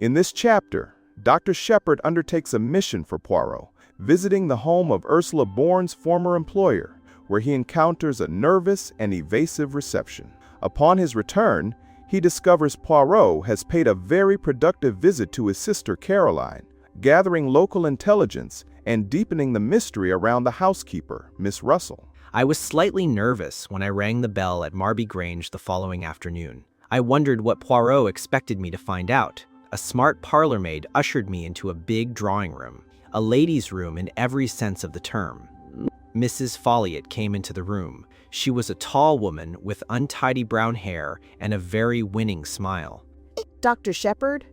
In this chapter, Dr. Shepherd undertakes a mission for Poirot, visiting the home of Ursula Bourne's former employer, where he encounters a nervous and evasive reception. Upon his return, he discovers Poirot has paid a very productive visit to his sister Caroline, gathering local intelligence and deepening the mystery around the housekeeper, Miss Russell. I was slightly nervous when I rang the bell at Marby Grange the following afternoon. I wondered what Poirot expected me to find out. A smart parlor maid ushered me into a big drawing room, a ladies' room in every sense of the term. Mrs. Folliot came into the room. She was a tall woman with untidy brown hair and a very winning smile. Dr. Shepherd?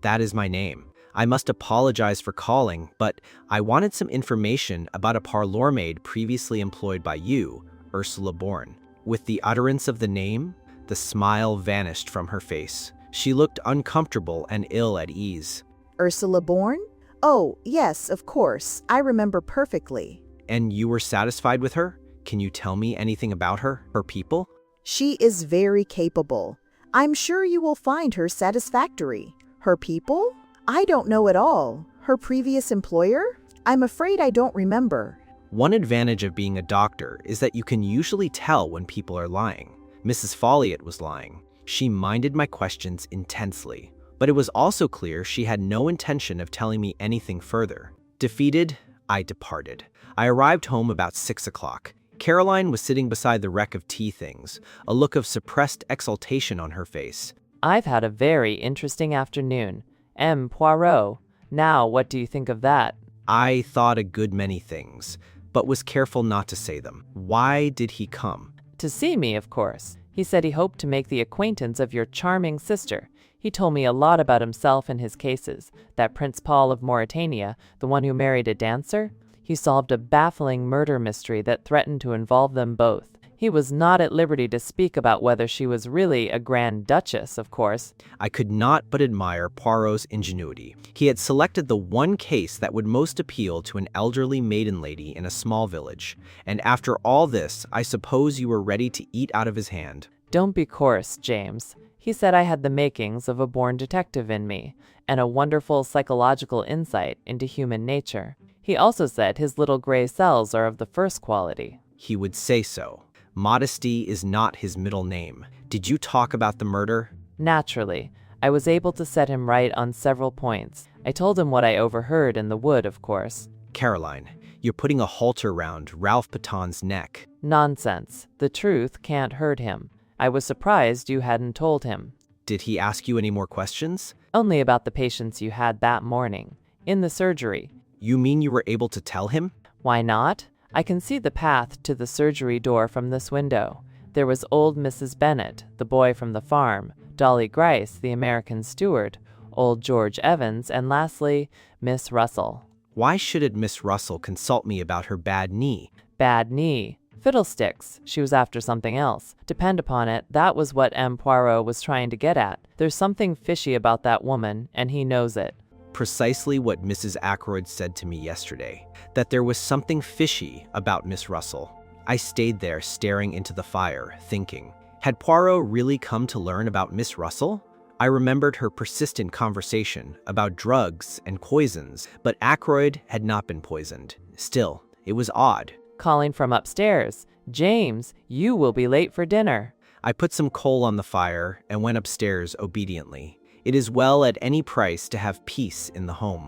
That is my name. I must apologize for calling, but I wanted some information about a parlour maid previously employed by you, Ursula Bourne. With the utterance of the name, the smile vanished from her face. She looked uncomfortable and ill at ease. Ursula Bourne? Oh, yes, of course. I remember perfectly. And you were satisfied with her? Can you tell me anything about her people? She is very capable. I'm sure you will find her satisfactory. Her people? I don't know at all. Her previous employer? I'm afraid I don't remember. One advantage of being a doctor is that you can usually tell when people are lying. Mrs. Folliot was lying. She minded my questions intensely, but it was also clear she had no intention of telling me anything further. Defeated, I departed. I arrived home about 6 o'clock. Caroline was sitting beside the wreck of tea things, a look of suppressed exultation on her face. I've had a very interesting afternoon. M. Poirot. Now, what do you think of that? I thought a good many things, but was careful not to say them. Why did he come? To see me, of course. He said he hoped to make the acquaintance of your charming sister. He told me a lot about himself and his cases. That Prince Paul of Mauritania, the one who married a dancer, he solved a baffling murder mystery that threatened to involve them both. He was not at liberty to speak about whether she was really a Grand Duchess, of course. I could not but admire Poirot's ingenuity. He had selected the one case that would most appeal to an elderly maiden lady in a small village. And after all this, I suppose you were ready to eat out of his hand. Don't be coarse, James. He said I had the makings of a born detective in me, and a wonderful psychological insight into human nature. He also said his little gray cells are of the first quality. He would say so. Modesty is not his middle name. Did you talk about the murder? Naturally. I was able to set him right on several points. I told him what I overheard in the wood, of course. Caroline, you're putting a halter round Ralph Paton's neck. Nonsense. The truth can't hurt him. I was surprised you hadn't told him. Did he ask you any more questions? Only about the patients you had that morning, in the surgery. You mean you were able to tell him? Why not? I can see the path to the surgery door from this window. There was old Mrs. Bennet, the boy from the farm, Dolly Grice, the American steward, old George Evans, and lastly, Miss Russell. Why should Miss Russell consult me about her bad knee? Bad knee? Fiddlesticks. She was after something else. Depend upon it, that was what M. Poirot was trying to get at. There's something fishy about that woman, and he knows it. Precisely what Mrs. Ackroyd said to me yesterday, that there was something fishy about Miss Russell. I stayed there staring into the fire, thinking, had Poirot really come to learn about Miss Russell? I remembered her persistent conversation about drugs and poisons, but Ackroyd had not been poisoned. Still, it was odd. Calling from upstairs, James, you will be late for dinner. I put some coal on the fire and went upstairs obediently. It is well at any price to have peace in the home.